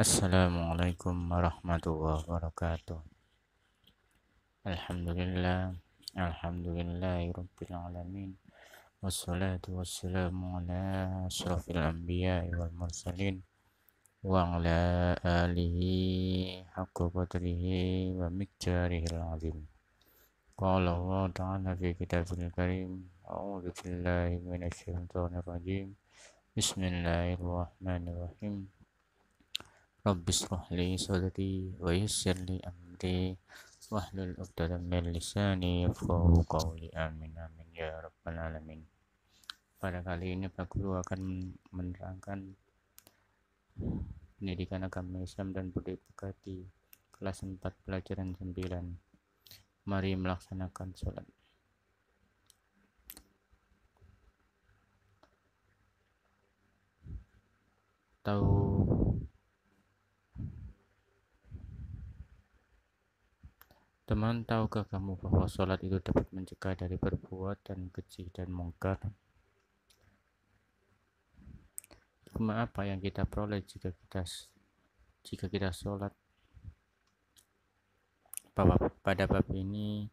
Assalamualaikum warahmatullahi wabarakatuh. Alhamdulillah, alhamdulillahi alamin. Wassalatu wassalamu ala asyrafil anbiya wal mursalin wa ala alihi haqqa qadrihi wa miqdarihil azim. Qala Allah ta'ala fi kitabil karim. A'udzu billahi minasy syaithanir rajim. Bismillahirrahmanirrahim. Rabbi shrah li sadri wa yassir li amri wahlul 'uqdatam min lisani yafqahu qawli. Amin amin ya rabbal alamin. Pada kali ini Pak Guru akan menerangkan pendidikan agama Islam dan budaya Pekerti kelas 4 pelajaran 9. Mari melaksanakan sholat. Teman, tahukah kamu bahwa sholat itu dapat mencegah dari perbuatan keji dan mungkar? Hikmah apa yang kita peroleh jika kita sholat? Pada bab ini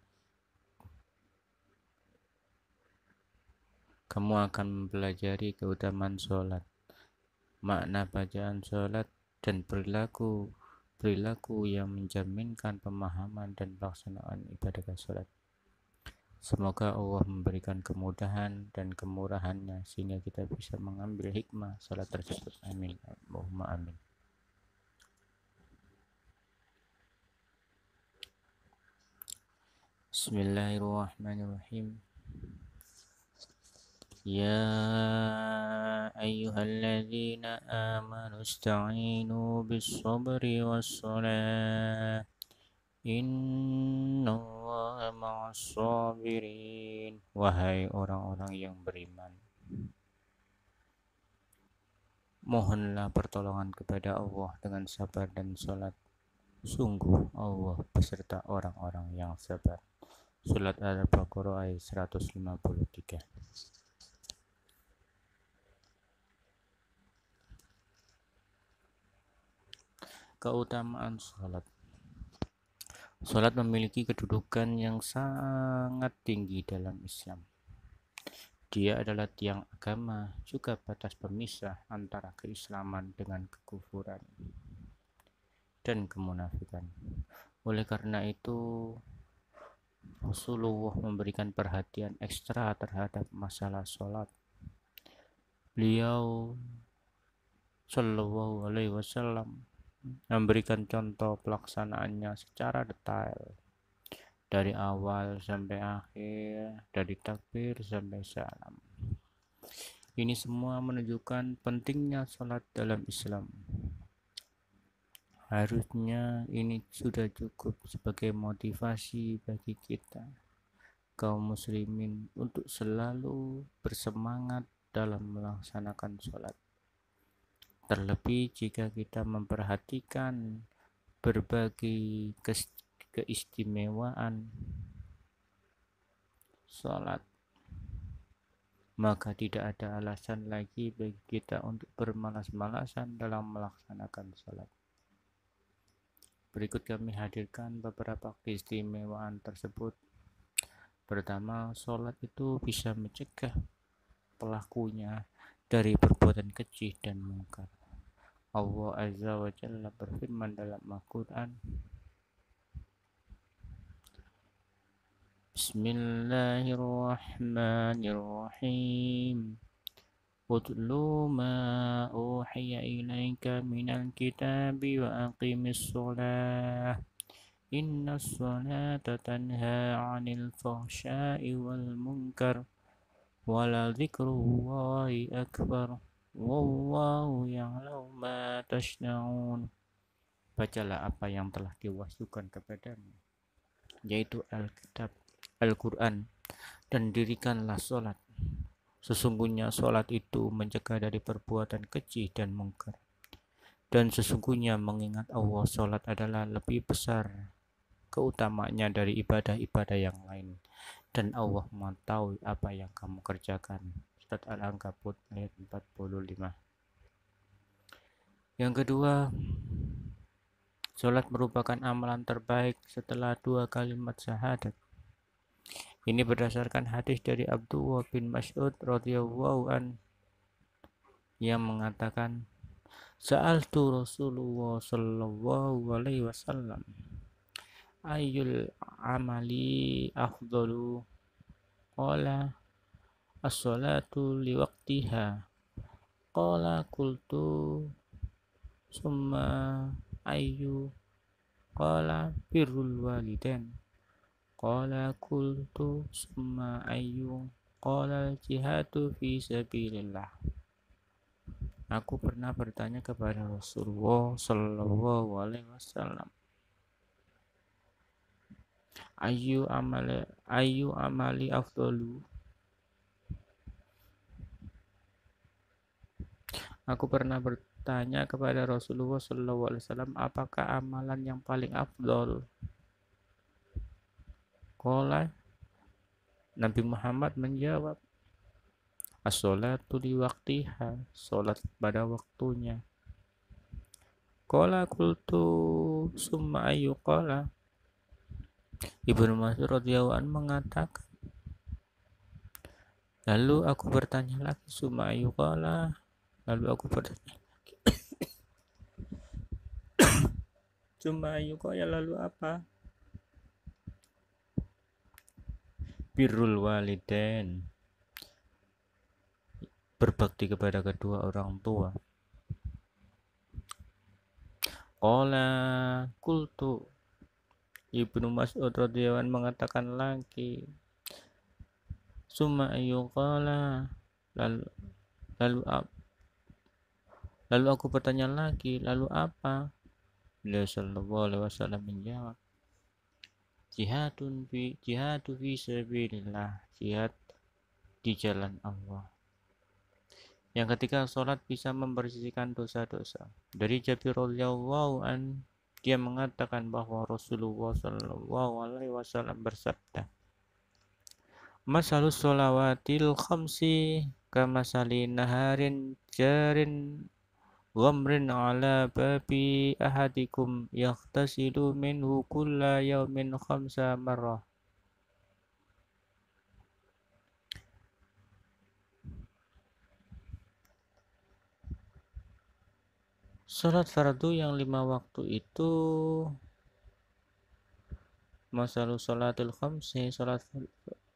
kamu akan mempelajari keutamaan sholat, makna bacaan sholat, dan perilaku yang menjaminkan pemahaman dan pelaksanaan ibadah sholat. Semoga Allah memberikan kemudahan dan kemurahannya sehingga kita bisa mengambil hikmah sholat tersebut. Amin. Allahumma amin. Bismillahirrahmanirrahim. Ya ayyuhalladzina amanu ista'inu bis-sabri was-salah. Innallaha ma'as-sabirin. Wahai orang-orang yang beriman, mohonlah pertolongan kepada Allah dengan sabar dan salat. Sungguh Allah beserta orang-orang yang sabar. Surat Al-Baqarah ayat 153. Keutamaan salat. Salat memiliki kedudukan yang sangat tinggi dalam Islam. Dia adalah tiang agama, juga batas pemisah antara keislaman dengan kekufuran dan kemunafikan. Oleh karena itu, Rasulullah memberikan perhatian ekstra terhadap masalah salat. Beliau Shallallahu Alaihi Wasallam memberikan contoh pelaksanaannya secara detail dari awal sampai akhir, dari takbir sampai salam. Ini semua menunjukkan pentingnya salat dalam Islam. Harusnya ini sudah cukup sebagai motivasi bagi kita kaum muslimin untuk selalu bersemangat dalam melaksanakan salat. Terlebih jika kita memperhatikan berbagai keistimewaan salat, maka tidak ada alasan lagi bagi kita untuk bermalas-malasan dalam melaksanakan salat. Berikut kami hadirkan beberapa keistimewaan tersebut. Pertama, salat itu bisa mencegah pelakunya dari perbuatan keji dan mungkar. Allah Azza wa Jalla berfirman dalam Al-Quran, Bismillahirrahmanirrahim. Utlu ma uhiya ilaika minal kitabi wa aqimis sholah. Innas sholata tanha 'anil fahsya'i wal munkar. Wala dzikrullahi akbar. Wallahu ya'lamu ma tasna'un. Bacalah apa yang telah diwahyukan kepadamu, yaitu Alkitab, Al-Quran, dan dirikanlah sholat. Sesungguhnya sholat itu mencegah dari perbuatan keji dan mungkar. Dan sesungguhnya mengingat Allah, sholat adalah lebih besar keutamaannya dari ibadah-ibadah yang lain. Dan Allah mengetahui apa yang kamu kerjakan. Surat Al-Ankabut ayat 45. Yang kedua, Sholat merupakan amalan terbaik setelah 2 kalimat syahadat. Ini berdasarkan hadis dari Abdullah bin Mas'ud radhiyallahu an yang mengatakan, Sa'altu Rasulullah sallallahu alaihi wasallam ayyul amali afdalu, qala as-salatu liwaqtiha, qala qultu summa ayyu, qala birrul walidain, qala qultu summa ayyu, qala jihadu fi sabilillah. Aku pernah bertanya kepada Rasulullah sallallahu alaihi wasallam, Ayu amali afdalu. Aku pernah bertanya kepada Rasulullah sallallahu alaihi wasallam, apakah amalan yang paling afdal? Qala, Nabi Muhammad menjawab, as-sholatu liwaqtiha, salat pada waktunya. Qala qultu summa ayyu, qala Ibnu Mas'ud radhiyallahu anhu mengatakan, lalu aku bertanya lagi, summa ayyu, qala, lalu aku bertanya summa ayyu, qala, lalu apa? Birrul walidain, berbakti kepada kedua orang tua. Qala qultu, Ibnu Mas'ud radhiyallahu anhu mengatakan lagi, summa ayyu, qala, lalu aku bertanya lagi, lalu apa? Beliau sallallahu alaihi wasallam menjawab, jihadu fi sabilillah, jihad di jalan Allah. Yang ketiga, sholat bisa membersihkan dosa-dosa. Dari Jabir radhiyallahu an, dia mengatakan bahwa Rasulullah sallallahu alaihi wasallam bersabda, Masalus sholawatil khamsi kamasali naharin jarin ghamrin ala babi ahadikum yaghtasilu minhu kulla yawmin khamsa marrah. Salat fardu yang 5 waktu itu, masalah sholatul khamsi, salat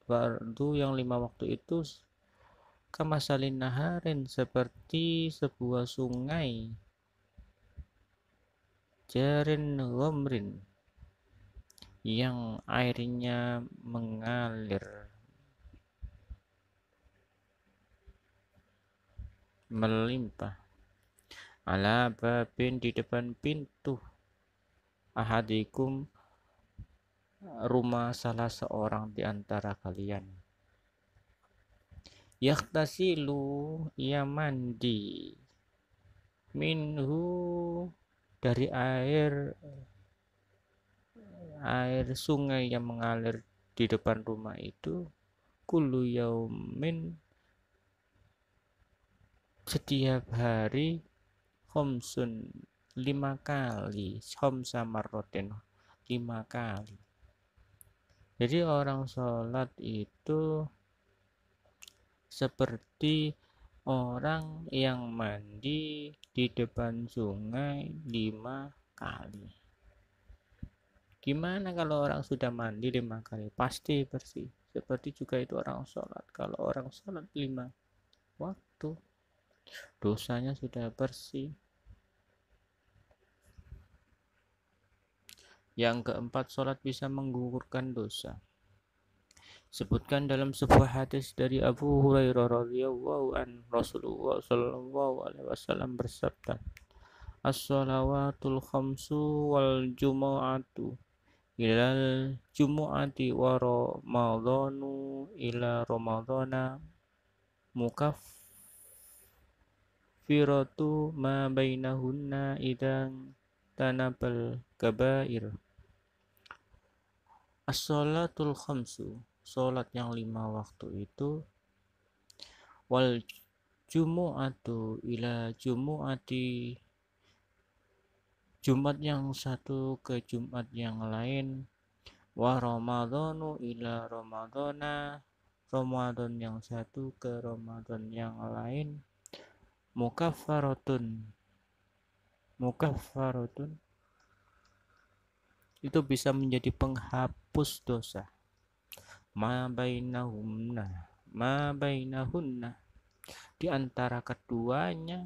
fardu yang 5 waktu itu, kamasalin naharin, seperti sebuah sungai, jarin ghamrin, yang airnya mengalir, melimpah, ala babin, di depan pintu, ahadikum, rumah salah seorang di antara kalian. Yaktasilu, ia mandi, minhu, dari air sungai yang mengalir di depan rumah itu, kullu yaumin, setiap hari, khomsun, 5 kali, khomsa marrotin, 5 kali. Jadi orang sholat itu seperti orang yang mandi di depan sungai 5 kali. Gimana kalau orang sudah mandi 5 kali? Pasti bersih. Seperti juga itu orang sholat. Kalau orang sholat 5 waktu, dosanya sudah bersih. Yang keempat, sholat bisa menggugurkan dosa. Sebutkan dalam sebuah hadis dari Abu Hurairah radhiyallahu an, Rasulullah sallallahu alaihi wasallam bersabda, As-shalawatul khamsu wal jumu'atu ilal jumu'ati wa ramadhanu ila ramadhana mukaffiratu ma bainahunna idan tanabal kabair. As-shalatul khamsu, sholat yang 5 waktu itu, wal jumu'atu ila jumu'ati, Jumat yang satu ke Jumat yang lain. Wa Ramadhanu ila Ramadhana, Ramadan yang satu ke Ramadan yang lain. Mukaffaratun, mukaffaratun itu bisa menjadi penghapus dosa. Ma bainahunna, ma bainahunna, di antara keduanya,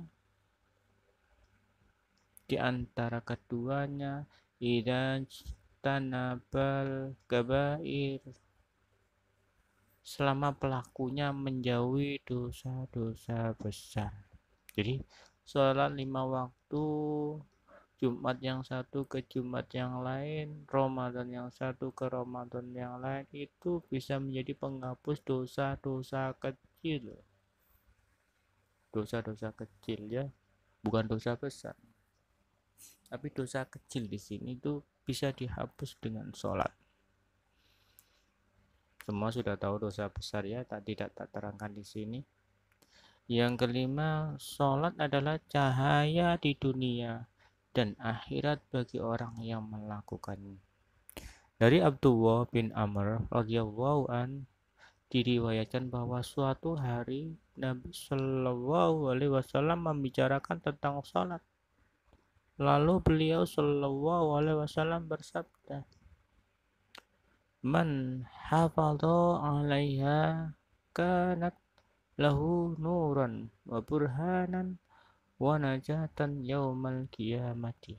di antara keduanya, idan tanabal kabair, selama pelakunya menjauhi dosa-dosa besar. Jadi sholat 5 waktu, Jumat yang satu ke Jumat yang lain, Ramadan yang satu ke Ramadan yang lain, itu bisa menjadi penghapus dosa-dosa kecil. Dosa-dosa kecil ya, bukan dosa besar. Tapi dosa kecil di sini itu bisa dihapus dengan sholat. Semua sudah tahu dosa besar ya, tidak terangkan di sini. Yang kelima, sholat adalah cahaya di dunia dan akhirat bagi orang yang melakukannya. Dari Abdullah bin Amr radhiyallahu an diriwayatkan bahwa suatu hari Nabi Shallallahu alaihi wasallam membicarakan tentang sholat. Lalu beliau Shallallahu alaihi wasallam bersabda, "Man hafadha 'alaiha kanat lahu nuran wa burhanan wa najatan yaumal qiyamati.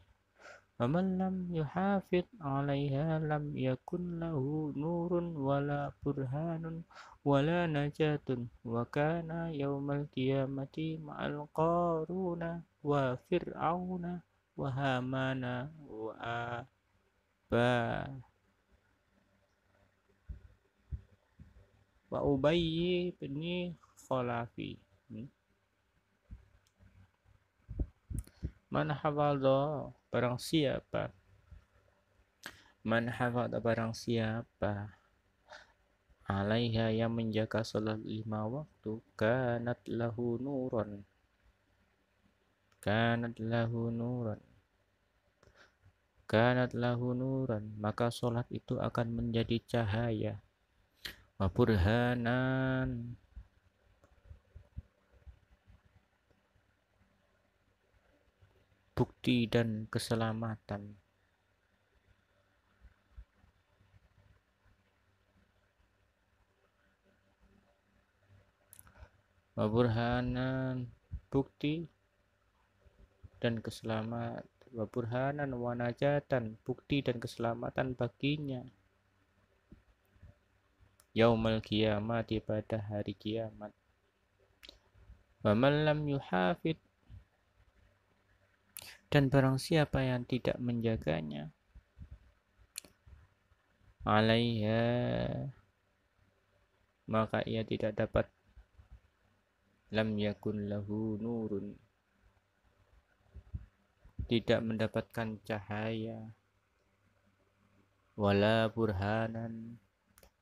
Wa man lam yuhafid 'alaiha lam yakun lahu nurun wala burhanun wala najatun wa kana yaumal qiyamati ma'al qaruna wa fir'auna wa hamana wa aba wa ubayyi bin khalafi." Man hafadha, barang siapa, man hafadha, barang siapa, alaiha, yang menjaga salat 5 waktu, kanat lahu nuron, kanat lahu nuron, kanat lahu nuran, maka salat itu akan menjadi cahaya. Wa burhanan, bukti dan keselamatan. Wa burhanan, bukti dan keselamatan. Wa burhanan wa najatan, bukti dan keselamatan baginya yaumal kiamat, pada hari kiamat. Wa man lam yuhafid, dan barang siapa yang tidak menjaganya, alaiha, maka ia tidak dapat, lam yakun lahu nurun, tidak mendapatkan cahaya, wala burhanan,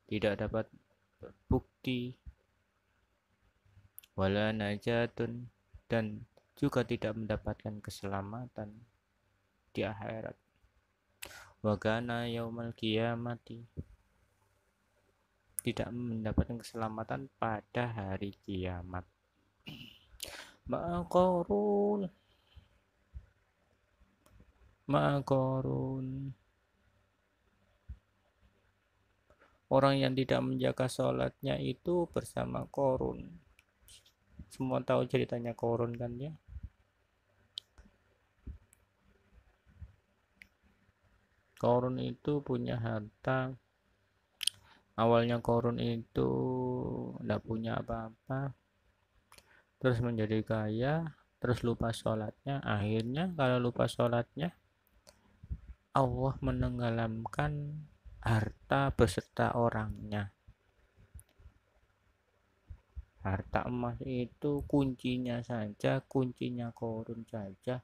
tidak dapat bukti, wala najatun, dan juga tidak mendapatkan keselamatan di akhirat. Wa kana yaumal qiyamati, tidak mendapatkan keselamatan pada hari kiamat. Ma'aqarun, ma'aqarun, orang yang tidak menjaga sholatnya itu bersama Korun. Semua tahu ceritanya Korun kan ya. Korun itu punya harta. Awalnya Korun itu tidak punya apa-apa, terus menjadi kaya, terus lupa sholatnya. Akhirnya kalau lupa sholatnya, Allah menenggelamkan harta beserta orangnya. Harta emas itu kuncinya saja, kuncinya Korun saja,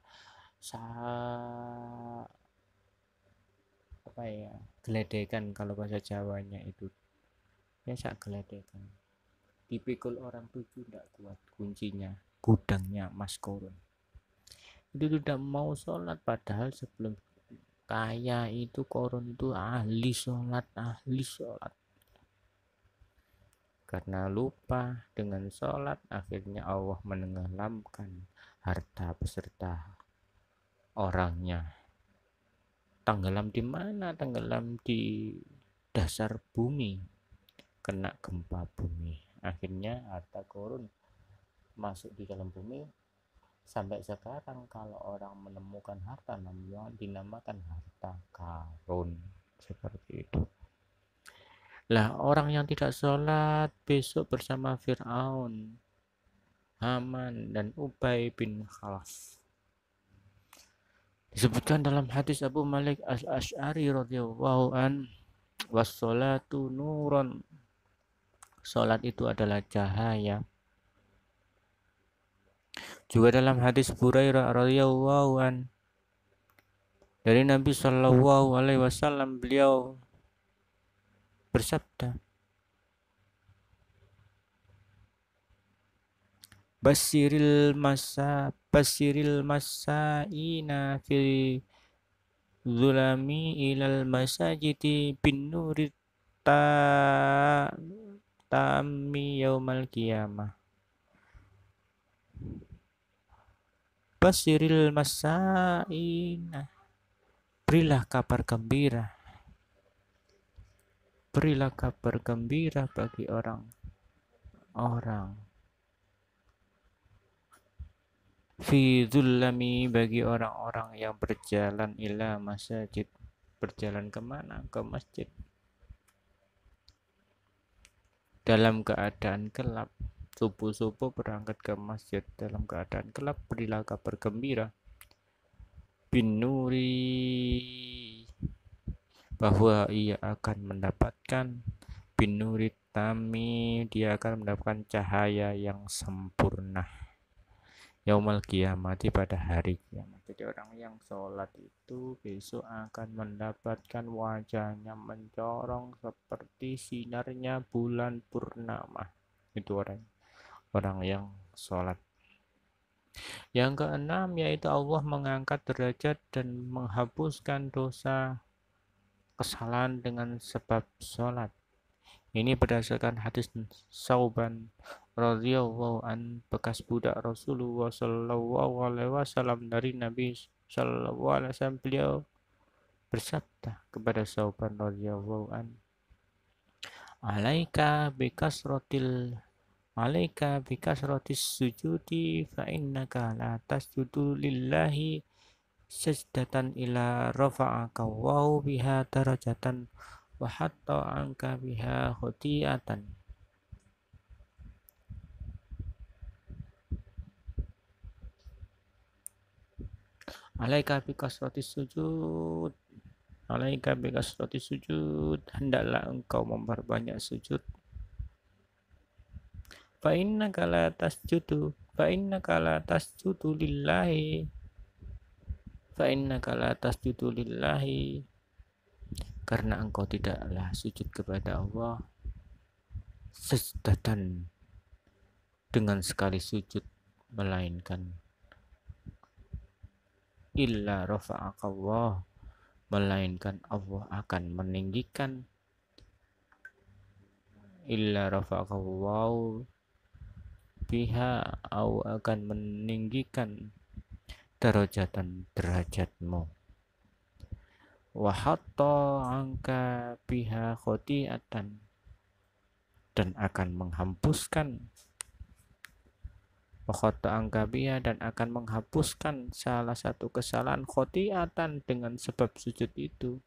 apa ya, geledekan kalau bahasa Jawanya itu ya, sak geledekan, dipikul orang 7 tidak kuat kuncinya, gudangnya Mas Korun itu tidak mau sholat, padahal sebelum kaya itu Korun itu ahli sholat, karena lupa dengan sholat akhirnya Allah menenggelamkan harta beserta orangnya. Tenggelam di mana? Tenggelam di dasar bumi, kena gempa bumi, akhirnya harta Korun masuk di dalam bumi. Sampai sekarang kalau orang menemukan harta namanya dinamakan harta karun, seperti itu. Lah orang yang tidak sholat besok bersama Fir'aun, Haman, dan Ubay bin Khalaf. Disebutkan dalam hadis Abu Malik Al-Asy'ari radhiyallahu an, was-sholatu nurun. Sholat itu adalah cahaya. Juga dalam hadis Hurairah radhiyallahu an, dari Nabi Shallallahu alaihi wasallam, beliau bersabda, Basiril masaina fil zulami ilal masajidi bin nurit tammi yaumal qiyamah. Basiril masaina, berilah kabar gembira bagi orang-orang fi zulami, bagi orang-orang yang berjalan ila masjid. Berjalan kemana? Ke masjid dalam keadaan gelap. Subuh-subuh berangkat ke masjid dalam keadaan gelap, berilah kabar gembira bin nuri, bahwa ia akan mendapatkan bin nuri tami, dia akan mendapatkan cahaya yang sempurna yaumal qiyamati, pada hari kiamat. Jadi orang yang sholat itu besok akan mendapatkan wajahnya mencorong seperti sinarnya bulan purnama. Itu orang yang sholat. Yang keenam yaitu Allah mengangkat derajat dan menghapuskan dosa kesalahan dengan sebab sholat. Ini berdasarkan hadis Sauban radhiyallahu an, bekas budak Rasulullah sallallahu alaihi wasallam, dari Nabi sallallahu alaihi wasallam. Beliau bersabda kepada Sauban radhiyallahu an, alaika bikasrotis sujudi fa innaka la tasjudu lillahi sajdatan ila rafa'aka wa biha darajatan wa hatta angka biha khuti'atan. Alaika bikasrotis sujud, hendaklah engkau memperbanyak sujud. Fa innaka la tasjudu lillahi, karena engkau tidaklah sujud kepada Allah sajdatan, dengan sekali sujud, melainkan illa rafa'akallah, melainkan Allah akan meninggikan, illa rafa'akallahu biha, au akan meninggikan darajatan, derajatmu, wa hatta angka biha khoti'atan, dan akan menghapuskan, wa hatta angka biha, dan akan menghapuskan salah satu kesalahan, khoti'atan, dengan sebab sujud itu.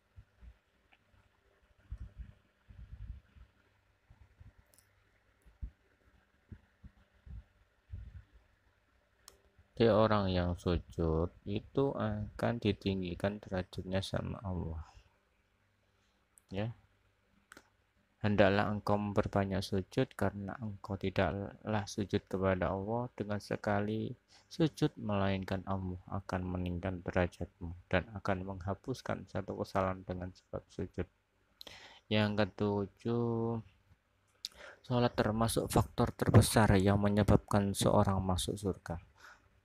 Jadi orang yang sujud itu akan ditinggikan derajatnya sama Allah. Ya, hendaklah engkau memperbanyak sujud, karena engkau tidaklah sujud kepada Allah dengan sekali sujud, melainkan Allah akan meninggikan derajatmu dan akan menghapuskan satu kesalahan dengan sebab sujud. Yang ketujuh, sholat termasuk faktor terbesar yang menyebabkan seorang masuk surga.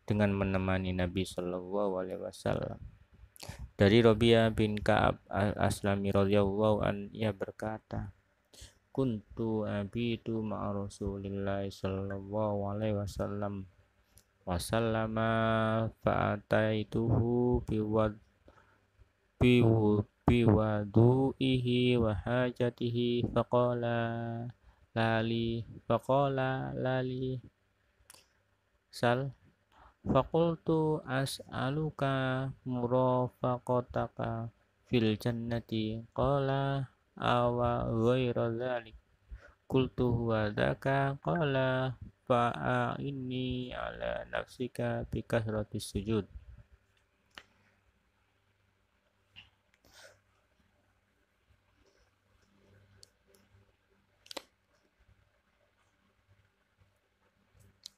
dengan menemani Nabi Shallallahu Alaihi Wasallam. Dari Robiah bin Ka'ab al-Aslami radhiyallahu an, ia berkata, kuntu abitu ma'a Rasulillah sallallahu alaihi wasallam fa'ataituhu biwadu'ihi wa hajatihi faqala lali sal faqultu as'aluka murafaqataka fil jannati qala awa ghaira dzalik qultu huwa dzaka qala fa'inni ala nafsika bi kasratis sujud.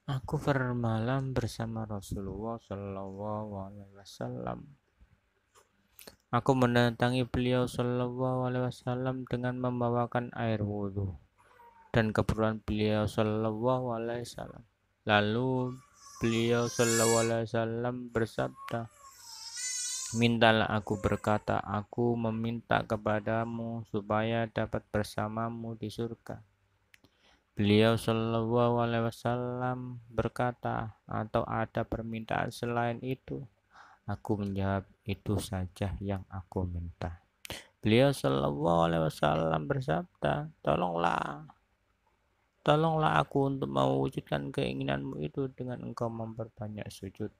Aku bermalam bersama Rasulullah Shallallahu Alaihi Wasallam. Aku mendatangi beliau Shallallahu Alaihi Wasallam dengan membawakan air wudhu dan keperluan beliau Shallallahu Alaihi Wasallam. Lalu beliau Shallallahu Alaihi Wasallam bersabda, mintalah. Aku berkata, aku meminta kepadamu supaya dapat bersamamu di surga. Beliau Shallallahu Alaihi Wasallam berkata, atau ada permintaan selain itu? Aku menjawab, itu saja yang aku minta. Beliau Shallallahu Alaihi Wasallam bersabda, tolonglah aku untuk mewujudkan keinginanmu itu dengan engkau memperbanyak sujud.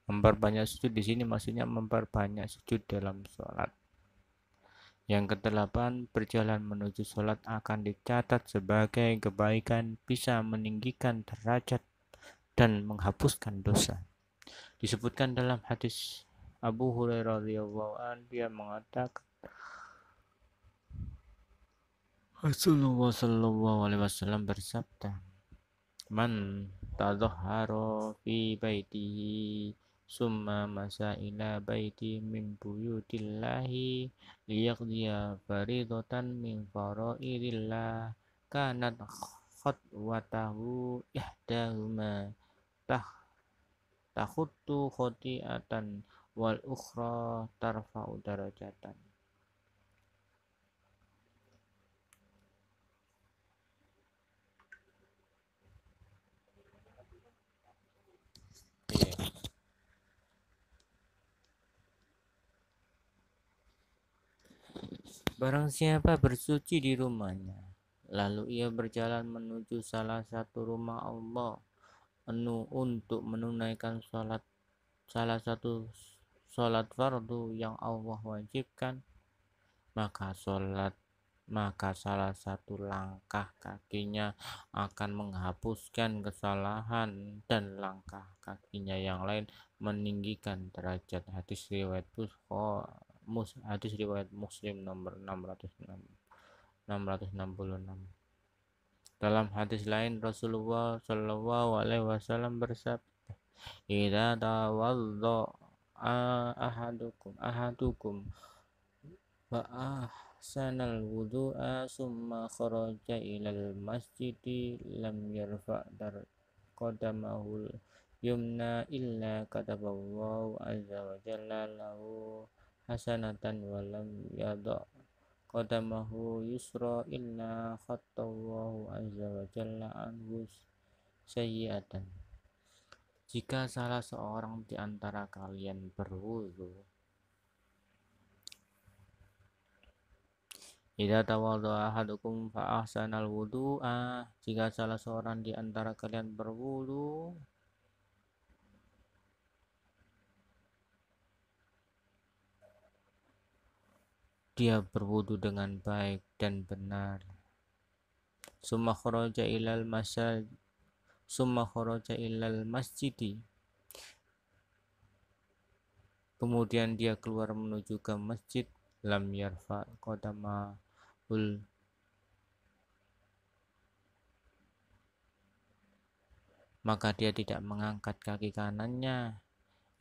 Memperbanyak sujud di sini maksudnya memperbanyak sujud dalam sholat. Yang kedelapan, berjalan menuju sholat akan dicatat sebagai kebaikan, bisa meninggikan derajat dan menghapuskan dosa. Disebutkan dalam hadis Abu Hurairah radhiyallahu anhu, dia mengatakan, Rasulullah sallallahu alaihi wasallam bersabda, man tadhahhara fi baitihi summa masa ila baiti min buyutillahi liyaqdiya faridatan min faraidillah kanat khatwatahu ihdahuma takhuttu khoti'atan wal ukhra tarfa'u darajatan. Barang siapa bersuci di rumahnya, lalu ia berjalan menuju salah satu rumah Allah untuk menunaikan salah satu sholat fardu yang Allah wajibkan, maka salah satu langkah kakinya akan menghapuskan kesalahan dan langkah kakinya yang lain meninggikan derajat. Hadis riwayat Muslim nomor 666. Dalam hadis lain Rasulullah Shallallahu Alaihi Wasallam bersabda, "Idza tawadda'a ahadukum wa ahsanal wudu'a summa kharaja ilal masjidi lam yarfa' qadamahul yumna illa kataballahu azza wa jalla lahu hasanatan wa lam yadha' qadamahu yusra illa khattallahu azza wa jalla anhu sayyi'atan." Jika salah seorang di antara kalian berwudu, idza tawadda'a ahadukum fa ahsanal wudu'a, jika salah seorang di antara kalian berwudu, dia berwudu dengan baik dan benar, summa kharaja ilal masjidi, kemudian dia keluar menuju ke masjid, lam yarfa qadamahul, maka dia tidak mengangkat kaki kanannya,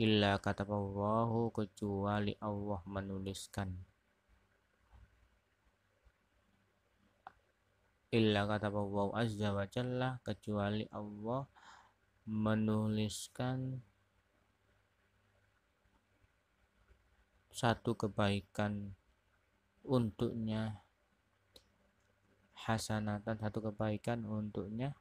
illa kataballahu, kecuali Allah menuliskan illa kata Allah azza wa jalla, kecuali Allah menuliskan satu kebaikan untuknya, hasanatan, satu kebaikan untuknya,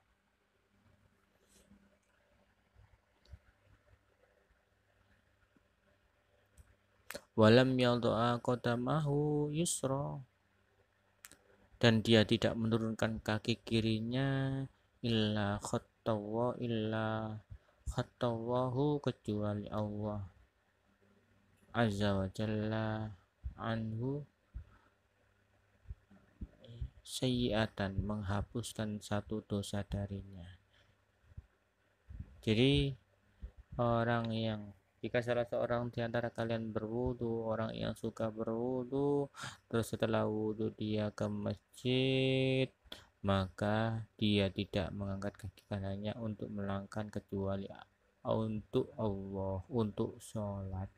walam yadha'a qadamahu yusra, dan dia tidak menurunkan kaki kirinya, illa khattawahu, kecuali Allah azza wa jalla anhu sayyi'atan, menghapuskan satu dosa darinya. Jadi orang yang, jika salah seorang di antara kalian berwudu, orang yang suka berwudu, terus setelah wudu dia ke masjid, maka dia tidak mengangkat kaki kanannya untuk melangkah kecuali untuk Allah, untuk sholat,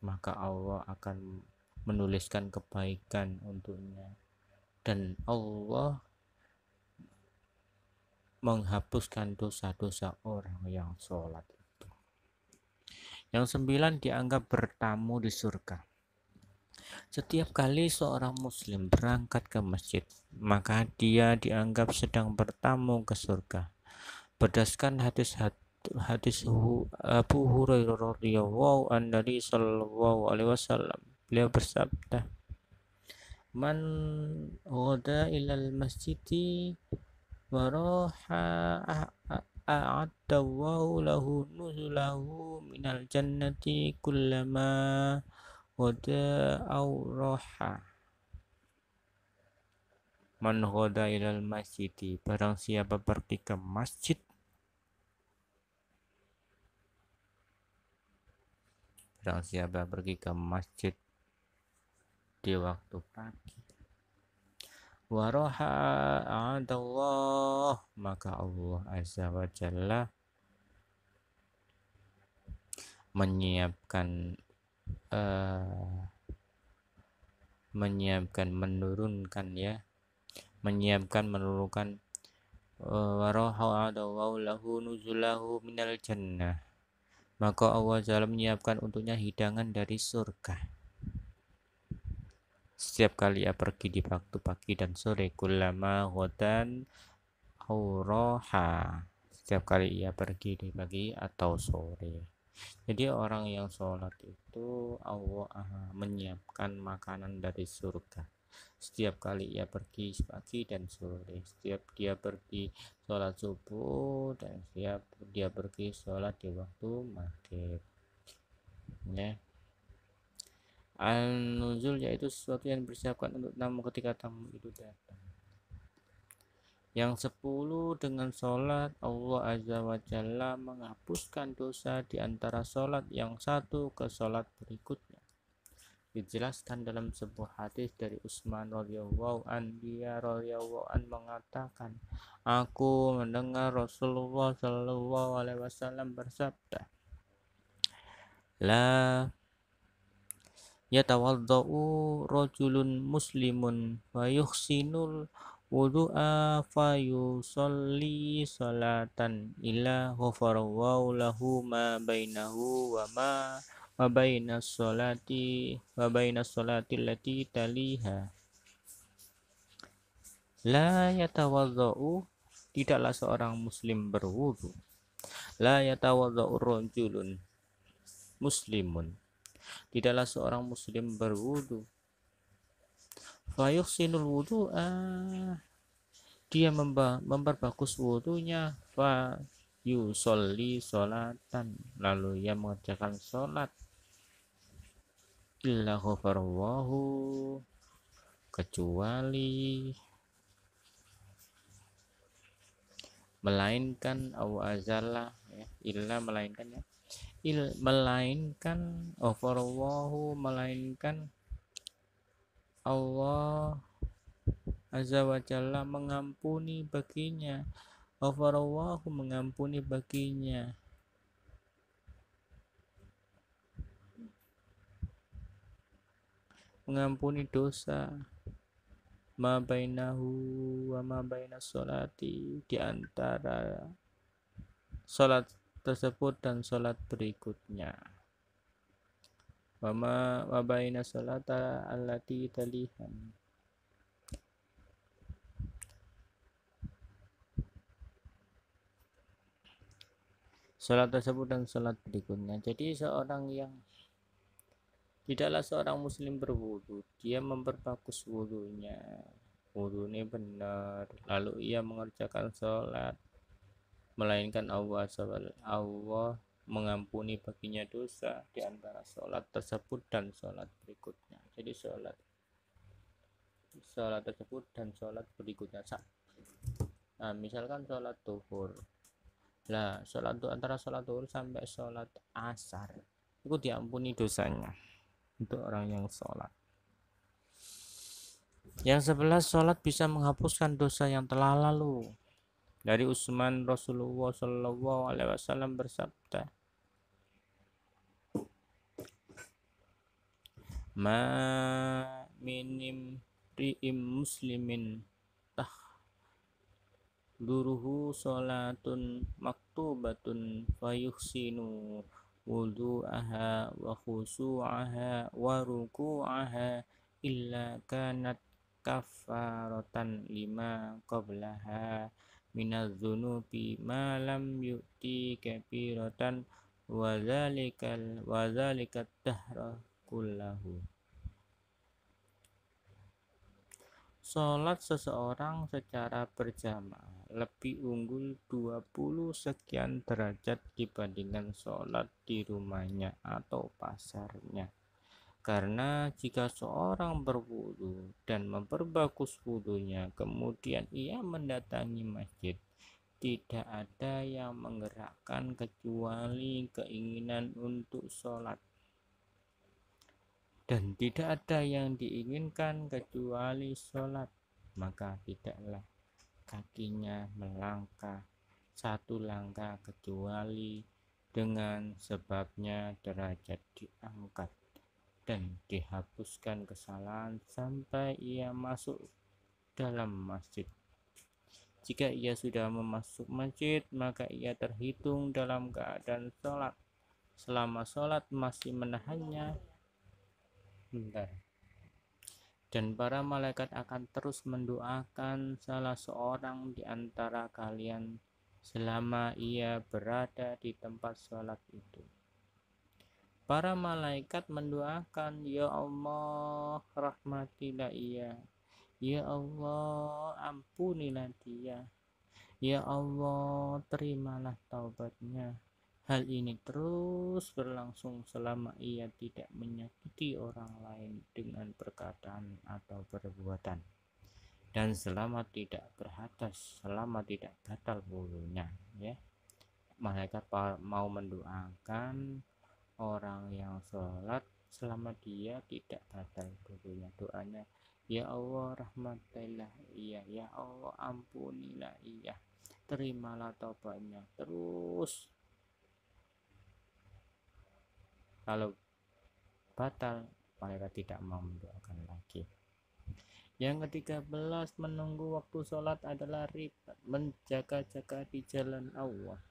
maka Allah akan menuliskan kebaikan untuknya, dan Allah menghapuskan dosa-dosa orang yang sholat itu. Yang 9, dianggap bertamu di surga. Setiap kali seorang muslim berangkat ke masjid, maka dia dianggap sedang bertamu ke surga. Berdasarkan hadis Abu Hurairah radhiyallahu anhu dari sallallahu alaihi wasallam, beliau bersabda, man ghada ilal masjidi waroha a'addallahu lahu nuzulahu minal jannati kullama ghada aw roha. Man ghada ilal masjidi, barang siapa pergi ke masjid, barang siapa pergi ke masjid di waktu pagi, waroha a'adallah, maka Allah azza wa jalla menyiapkan menurunkan waroha a'adallahu lahu nuzulahu minal jannah, maka Allah Ta'ala menyiapkan untuknya hidangan dari surga setiap kali ia pergi di waktu pagi dan sore. Kullama ghadan auraha, setiap kali ia pergi di pagi atau sore. Jadi orang yang sholat itu Allah menyiapkan makanan dari surga setiap kali ia pergi pagi dan sore, setiap dia pergi sholat subuh dan setiap dia pergi sholat di waktu maghrib, ya. Al-nuzul yaitu sesuatu yang dipersiapkan untuk tamu ketika tamu itu datang. Yang 10, dengan sholat Allah azza wa jalla menghapuskan dosa di antara sholat yang satu ke sholat berikutnya. Dijelaskan dalam sebuah hadis dari Utsman radhiyallahu an, dia radhiyallahu an mengatakan, aku mendengar Rasulullah sallallahu alaihi wasallam bersabda, la yatawaddau rajulun muslimun wa yuhsinul wudu'a fa yusalli salatan illa ghafarallahu lahu ma bainahu wa bainas salati allati taliha. La yatawaddau, tidaklah seorang muslim berwudu. La yatawaddau rajulun muslimun, tidaklah seorang muslim berwudu. Fayuhsinul wudu'a, dia memperbagus wudunya. Fa yusolli sholatan, lalu ia mengerjakan sholat. Illa ghafarallahu, kecuali melainkan awazallah, ya, illa melainkan, ya, melainkan ghafarallahu, melainkan Allah azza wa jalla mengampuni baginya. Ghafarallahu, mengampuni baginya. Mengampuni dosa. ma bainahu wa ma bainas sholati, di antara sholat tersebut dan sholat berikutnya. Wa bainas sholata allati talihan, sholat tersebut dan sholat berikutnya. Jadi tidaklah seorang muslim berwudu, dia memperbagus wudunya, wudunya benar, lalu ia mengerjakan sholat, melainkan Allah mengampuni baginya dosa di antara sholat tersebut dan sholat berikutnya. Jadi sholat tersebut dan sholat berikutnya. Nah, misalkan sholat duhur, lah sholat antara sholat duhur sampai sholat asar itu diampuni dosanya untuk orang yang sholat. Yang 11, sholat bisa menghapuskan dosa yang telah lalu. Dari Utsman, Rasulullah Shallallahu Alaihi Wasallam bersabda, ma minim ri'im muslimin tahduruhu sholatun maktubatun fayuhsinu wudu'aha wa khusu'aha wa ruku'aha illa kanat kafaratan lima qablaha minadz-dzunubi ma lam yu'ti kabiratan wa dzalika dahra kullahu. Sholat seseorang secara berjamaah lebih unggul 20 sekian derajat dibandingkan sholat di rumahnya atau pasarnya. Karena jika seorang berwudu dan memperbagus wudunya, kemudian ia mendatangi masjid, tidak ada yang menggerakkan kecuali keinginan untuk sholat. Dan tidak ada yang diinginkan kecuali sholat, maka tidaklah kakinya melangkah satu langkah kecuali dengan sebabnya derajat diangkat dan dihapuskan kesalahan sampai ia masuk dalam masjid. Jika ia sudah memasuk masjid, maka ia terhitung dalam keadaan sholat. Selama sholat masih menahannya, dan para malaikat akan terus mendoakan salah seorang di antara kalian selama ia berada di tempat sholat itu. Para malaikat mendoakan, ya Allah, rahmatilah ia, ya Allah, ampunilah dia, ya Allah, terimalah taubatnya. Hal ini terus berlangsung selama ia tidak menyakiti orang lain dengan perkataan atau perbuatan, dan selama tidak berhadas, selama tidak batal wudunya. Ya, malaikat mau mendoakan orang yang sholat selama dia tidak batal wudunya. Doanya, ya Allah, rahmatilah ia, ya Allah, ampunilah ia, terimalah taubatnya. Terus kalau batal, malaikat tidak mau mendoakan lagi. Yang ke-13, menunggu waktu sholat adalah ribat, menjaga-jaga di jalan Allah.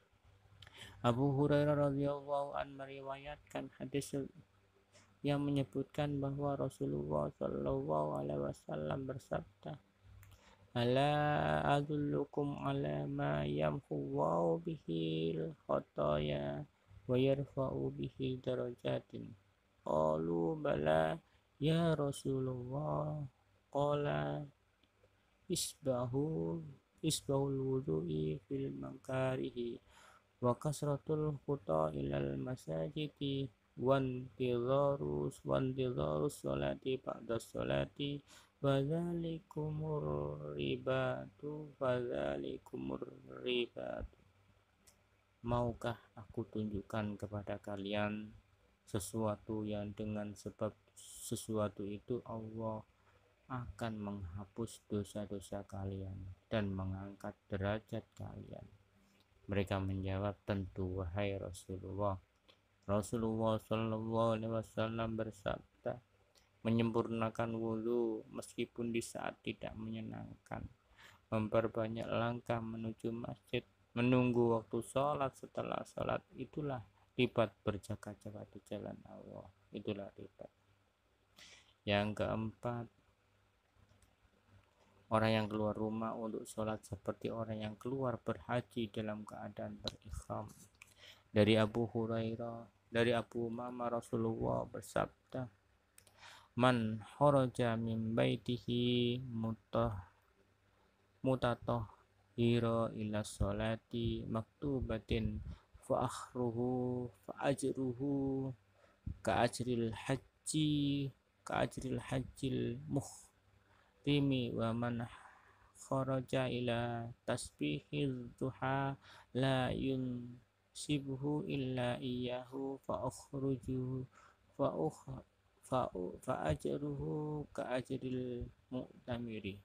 Abu Hurairah radhiyallahu an meriwayatkan hadis yang menyebutkan bahwa Rasulullah Shallallahu Alaihi Wasallam bersabda, ala adullukum ala ma yamhu bihil khotoya wa yarfa'u bihi darajatin. Qalu bala ya Rasulullah. Qala isbahul wudu'i fil makarihi wa kasratul khuta ilal masajidi wan tidharu sholati ba'da sholati fadzalikumur ribatu. Maukah aku tunjukkan kepada kalian sesuatu yang dengan sebab sesuatu itu Allah akan menghapus dosa-dosa kalian dan mengangkat derajat kalian? Mereka menjawab, tentu wahai Rasulullah. Rasulullah Shallallahu Alaihi Wasallam bersabda, menyempurnakan wudhu meskipun di saat tidak menyenangkan, memperbanyak langkah menuju masjid, menunggu waktu sholat setelah sholat, itulah lipat berjaga-jaga di jalan Allah, itulah lipat. Yang keempat, orang yang keluar rumah untuk sholat seperti orang yang keluar berhaji dalam keadaan berihram. Dari Abu Umamah Rasulullah bersabda, man kharaja min baitihi mutatahhira ila sholati maktubatin fa ajruhu ka ajril hajjil muhrimi wa man kharaja ila tasbihiz duha la yunsibuhu illa iyyahu fa ajruhu ka ajril mu'tamiri.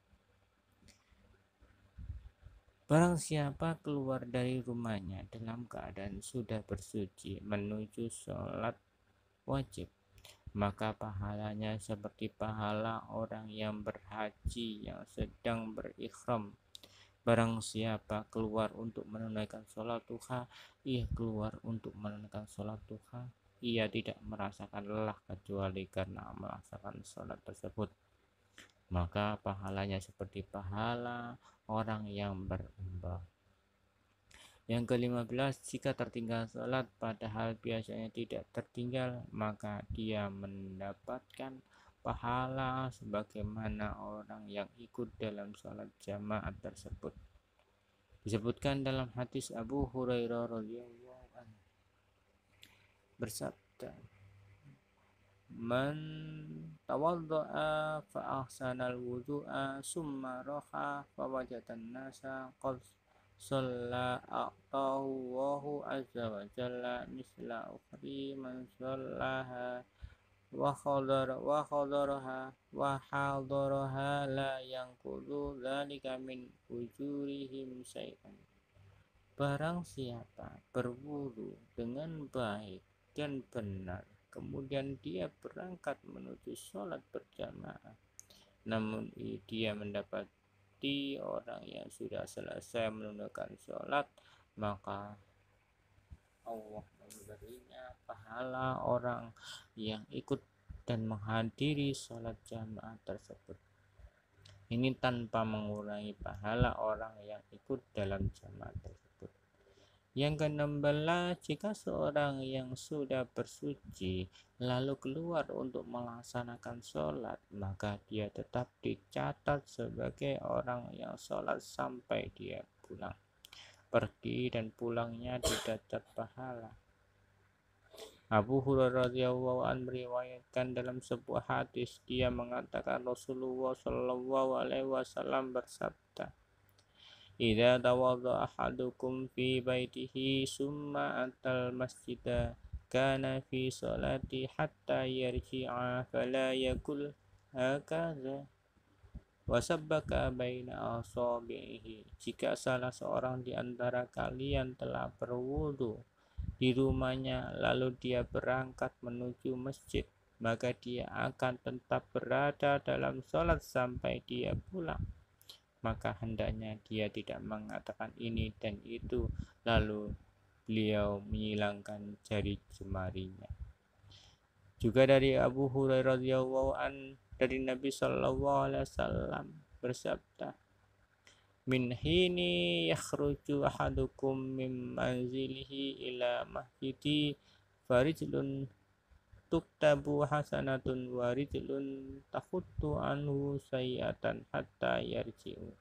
Barang siapa keluar dari rumahnya dalam keadaan sudah bersuci menuju sholat wajib, maka pahalanya seperti pahala orang yang berhaji yang sedang berihram. Barang siapa keluar untuk menunaikan sholat duha, ia keluar untuk menunaikan sholat duha, ia tidak merasakan lelah kecuali karena melaksanakan sholat tersebut, maka pahalanya seperti pahala orang yang berumrah. Yang ke-15, jika tertinggal sholat padahal biasanya tidak tertinggal, maka dia mendapatkan pahala sebagaimana orang yang ikut dalam sholat jamaah tersebut. Disebutkan dalam hadis Abu Hurairah radhiyallahu anhu bersabda, man tawadda'a fa ahsanal wudu'a summa raha fa wajadan nasa qad shalla a'tahu Allahu azza wa jalla misla ukhri man shallaha wa hadaraha la yanqudu dzalika min ujurihim syai'an. Barang siapa berwudu dengan baik dan benar, kemudian dia berangkat menuju sholat berjamaah, namun dia mendapati orang yang sudah selesai menunaikan sholat, maka Allah memberinya pahala orang yang ikut dan menghadiri sholat jamaah tersebut. Ini tanpa mengurangi pahala orang yang ikut dalam jamaah tersebut. Yang ke-16, jika seorang yang sudah bersuci lalu keluar untuk melaksanakan sholat, maka dia tetap dicatat sebagai orang yang sholat sampai dia pulang. Pergi dan pulangnya dicatat pahala. Abu Hurairah radhiyallahu anhu meriwayatkan dalam sebuah hadis, dia mengatakan Rasulullah shallallahu alaihi wasallam bersabda, idza tawadda ahadukum fi baitihi summa atal masjida kana fi sholati hatta yarji'a fala yakul hakaza wa sabbaka baina asabihi. Jika salah seorang di antara kalian telah berwudu di rumahnya lalu dia berangkat menuju masjid, maka dia akan tetap berada dalam sholat sampai dia pulang. Maka hendaknya dia tidak mengatakan ini dan itu lalu beliau menyilangkan jari jemarinya. Juga dari Abu Hurairah radhiyallahu an dari Nabi sallallahu alaihi wasallam bersabda, min hini yakhruju ahadukum min manzilihi ila masjidi farijlun tuktabu hasanatun wa rijlun takhuttu anhu sayyatan hatta yarji'u.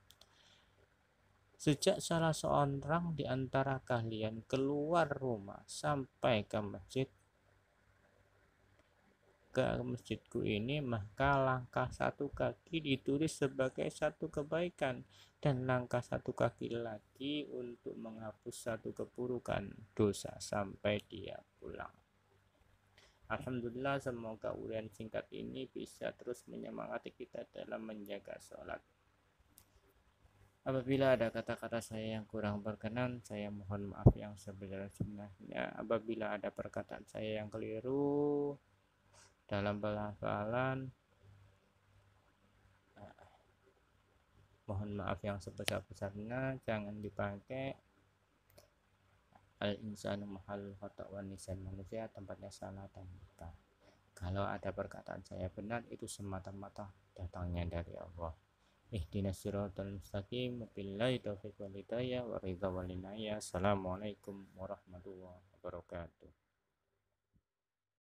Sejak salah seorang di antara kalian keluar rumah sampai ke masjidku ini, maka langkah satu kaki ditulis sebagai satu kebaikan dan langkah satu kaki lagi untuk menghapus satu keburukan dosa sampai dia pulang. Alhamdulillah, semoga uraian singkat ini bisa terus menyemangati kita dalam menjaga sholat. Apabila ada kata-kata saya yang kurang berkenan, saya mohon maaf yang sebesar-besarnya. Apabila ada perkataan saya yang keliru dalam pelafalan, Mohon maaf yang sebesar-besarnya, jangan dipakai. Al insanu mahal khata' wa nisan, manusia tempatnya salah dan lupa. Kalau ada perkataan saya benar, itu semata-mata datangnya dari Allah. Ihdinas siratal mustaqim, billahi taufiq wal hidayah wa ridha wal inayah. Assalamualaikum warahmatullahi wabarakatuh.